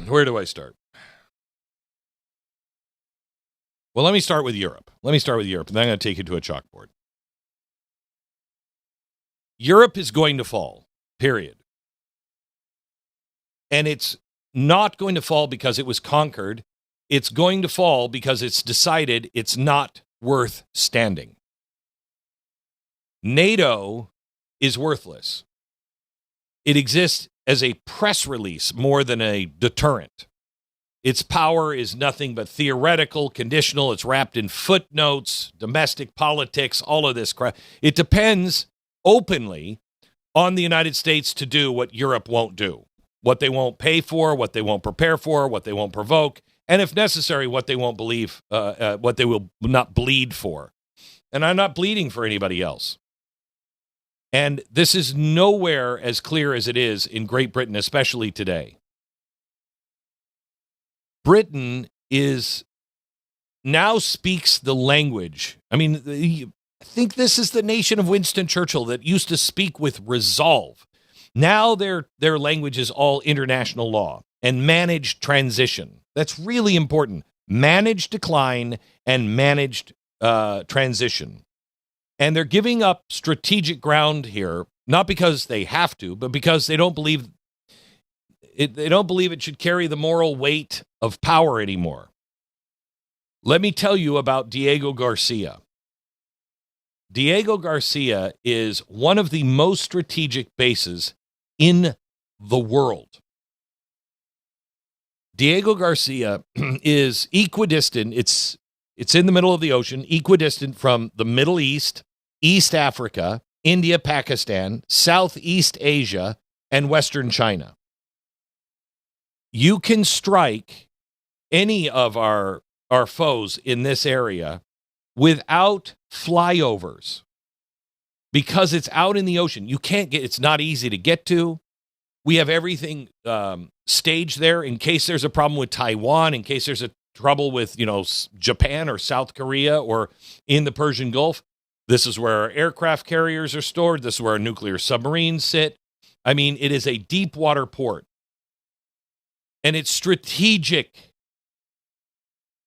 Where do I start? Well, let me start with Europe. And then I'm going to take you to a chalkboard. Europe is going to fall, period. And it's not going to fall because it was conquered. It's going to fall because it's decided it's not worth standing. NATO is worthless. It exists as a press release more than a deterrent. Its power is nothing but theoretical, conditional. It's wrapped in footnotes, domestic politics, all of this crap. It depends openly on the United States to do what Europe won't do, what they won't pay for, what they won't prepare for, what they won't provoke, and if necessary, what they won't believe, what they will not bleed for. And I'm not bleeding for anybody else. And this is nowhere as clear as it is in Great Britain, especially today. Britain now speaks the language. I mean, I think this is the nation of Winston Churchill that used to speak with resolve. Now their language is all international law and managed transition. That's really important. Managed decline and managed transition. And they're giving up strategic ground here, not because they have to, but because they don't believe it should carry the moral weight of power anymore. Let me tell you about Diego Garcia. Diego Garcia is one of the most strategic bases in the world. Diego Garcia is equidistant. It's in the middle of the ocean, equidistant from the Middle East, East Africa, India, Pakistan, Southeast Asia, and Western China. You can strike any of our foes in this area without flyovers because it's out in the ocean. It's not easy to get to. We have everything staged there in case there's a problem with Taiwan, in case there's a trouble with, Japan or South Korea or in the Persian Gulf. This is where our aircraft carriers are stored. This is where our nuclear submarines sit. I mean, it is a deep water port. And it's strategic.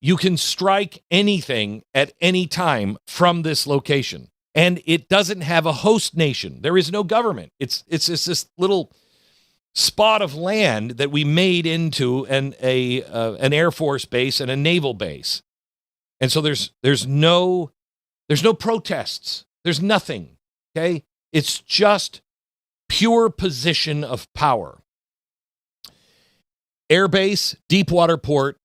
You can strike anything at any time from this location. And it doesn't have a host nation. There is no government. It's just this little spot of land that we made into an Air Force base and a naval base. And so there's no protests. There's nothing. Okay? It's just pure position of power. Airbase, deep water port.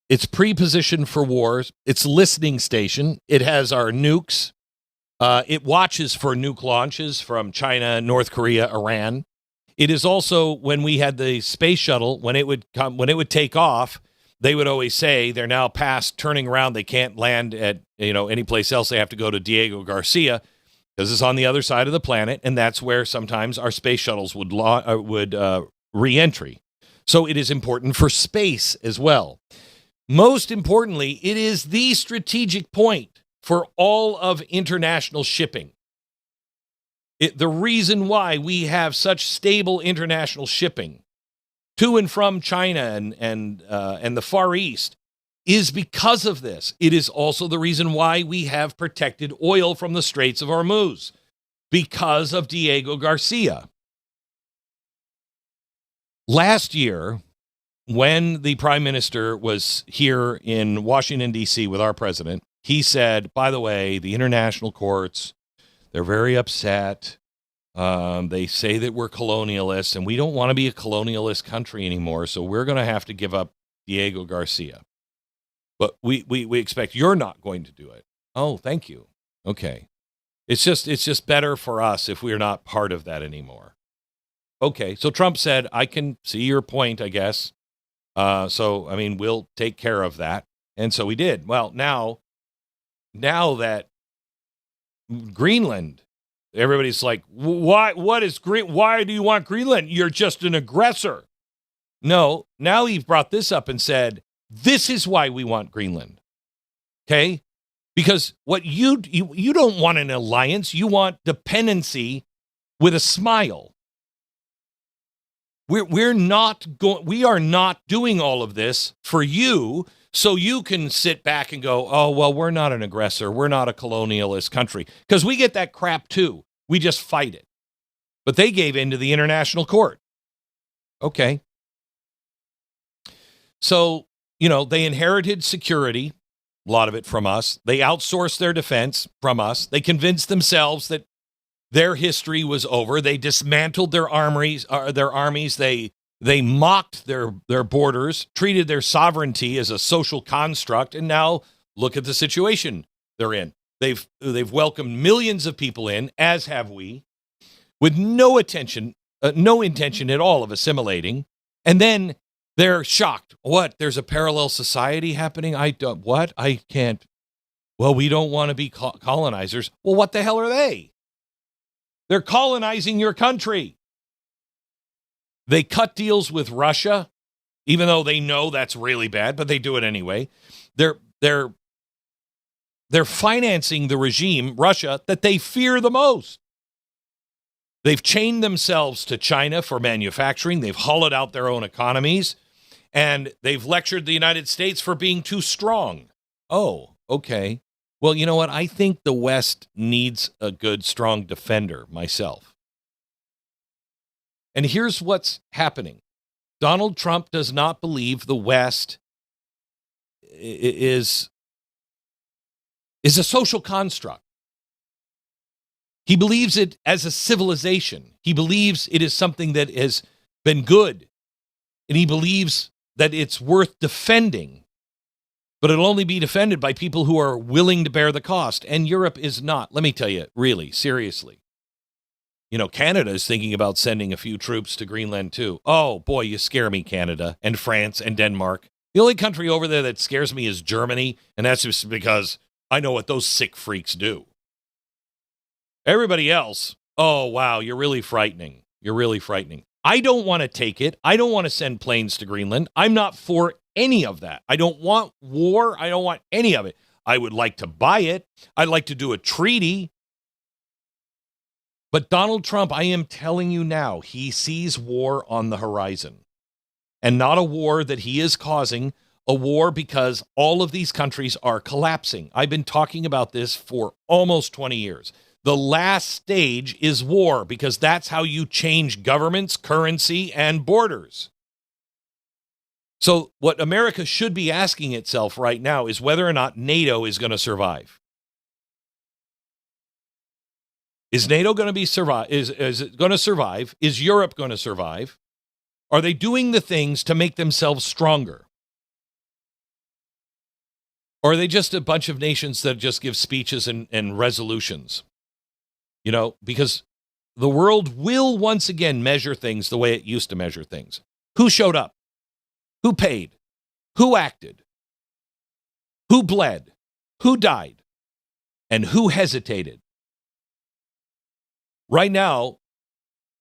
It's pre-positioned for wars. It's listening station. It has our nukes. It watches for nuke launches from China, North Korea, Iran. It is also, when we had the space shuttle, when it would take off, they would always say they're now past turning around. They can't land at any place else. They have to go to Diego Garcia because it's on the other side of the planet, and that's where sometimes our space shuttles would re-entry. So it is important for space as well. Most importantly, it is the strategic point for all of international shipping. The reason why we have such stable international shipping to and from China and the Far East is because of this. It is also the reason why we have protected oil from the Straits of Hormuz, because of Diego Garcia. Last year, when the prime minister was here in Washington, D.C. with our president, he said, by the way, the international courts, they're very upset. They say that we're colonialists, and we don't want to be a colonialist country anymore, so we're going to have to give up Diego Garcia. But we expect you're not going to do it. Oh, thank you. Okay. It's just better for us if we're not part of that anymore. Okay, so Trump said, I can see your point, I guess. We'll take care of that. And so we did. Well, now that Greenland, everybody's like, why do you want Greenland? You're just an aggressor. No, now he brought this up and said, this is why we want Greenland. Okay? Because what you don't want an alliance, you want dependency with a smile. We are not doing all of this for you so you can sit back and go, oh, well, we're not an aggressor. We're not a colonialist country. Because we get that crap too. We just fight it. But they gave in to the international court. Okay. So, they inherited security, a lot of it from us. They outsourced their defense from us. They convinced themselves that their history was over. They dismantled their armies. They mocked their borders, treated their sovereignty as a social construct, and now look at the situation they're in. They've welcomed millions of people in, as have we, with no intention at all of assimilating, and then they're shocked. What? There's a parallel society happening? I can't. Well, we don't want to be colonizers. Well, what the hell are they? They're colonizing your country. They cut deals with Russia, even though they know that's really bad, but they do it anyway. They're financing the regime, Russia, that they fear the most. They've chained themselves to China for manufacturing. They've hollowed out their own economies, and they've lectured the United States for being too strong. Oh, okay. Well, you know what? I think the West needs a good, strong defender myself. And here's what's happening. Donald Trump does not believe the West is a social construct. He believes it as a civilization. He believes it is something that has been good. And he believes that it's worth defending. But it'll only be defended by people who are willing to bear the cost. And Europe is not. Let me tell you, really, seriously. Canada is thinking about sending a few troops to Greenland, too. Oh, boy, you scare me, Canada and France and Denmark. The only country over there that scares me is Germany, and that's just because I know what those sick freaks do. Everybody else, oh, wow, you're really frightening. You're really frightening. I don't want to take it. I don't want to send planes to Greenland. I'm not for any of that. I don't want war. I don't want any of it. I would like to buy it. I'd like to do a treaty. But Donald Trump, I am telling you now, he sees war on the horizon. And not a war that he is causing, a war because all of these countries are collapsing. I've been talking about this for almost 20 years. The last stage is war because that's how you change governments, currency, and borders. So what America should be asking itself right now is whether or not NATO is going to survive. Is NATO going to survive? Is it going to survive? Is Europe going to survive? Are they doing the things to make themselves stronger? Or are they just a bunch of nations that just give speeches and resolutions? Because the world will once again measure things the way it used to measure things. Who showed up? Who paid? Who acted? Who bled? Who died? And who hesitated? Right now,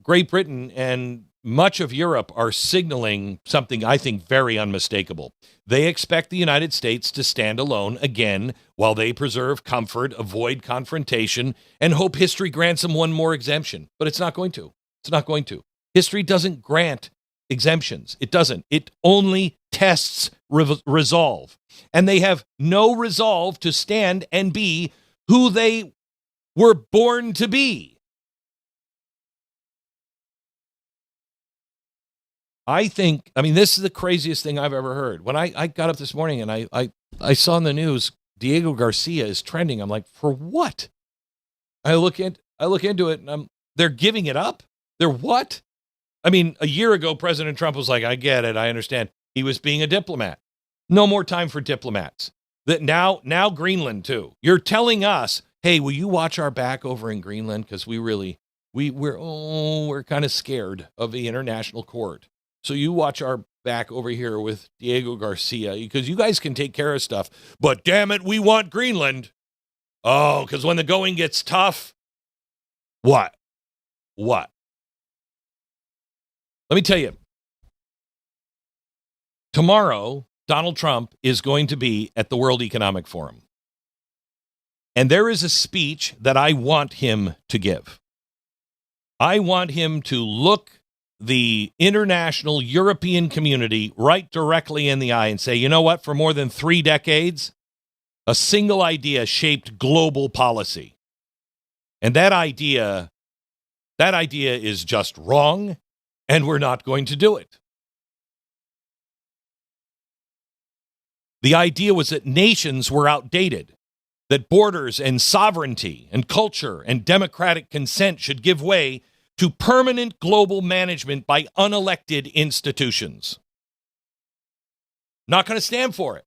Great Britain and much of Europe are signaling something I think very unmistakable. They expect the United States to stand alone again while they preserve comfort, avoid confrontation, and hope history grants them one more exemption. But it's not going to. It's not going to. History doesn't grant exemptions. It doesn't. It only tests resolve. And they have no resolve to stand and be who they were born to be. This is the craziest thing I've ever heard. When I got up this morning and I saw in the news, Diego Garcia is trending. I'm like, for what? I look into it and they're giving it up. They're what? A year ago, President Trump was like, I get it. I understand. He was being a diplomat. No more time for diplomats. That now Greenland too. You're telling us, hey, will you watch our back over in Greenland? Because we're kind of scared of the international court. So you watch our back over here with Diego Garcia because you guys can take care of stuff. But damn it, we want Greenland. Oh, because when the going gets tough, what? Let me tell you. Tomorrow, Donald Trump is going to be at the World Economic Forum. And there is a speech that I want him to give. I want him to look the international European community right directly in the eye and say, you know what, for more than 3 decades, a single idea shaped global policy. And that idea is just wrong, and we're not going to do it. The idea was that nations were outdated, that borders and sovereignty and culture and democratic consent should give way to permanent global management by unelected institutions. Not going to stand for it.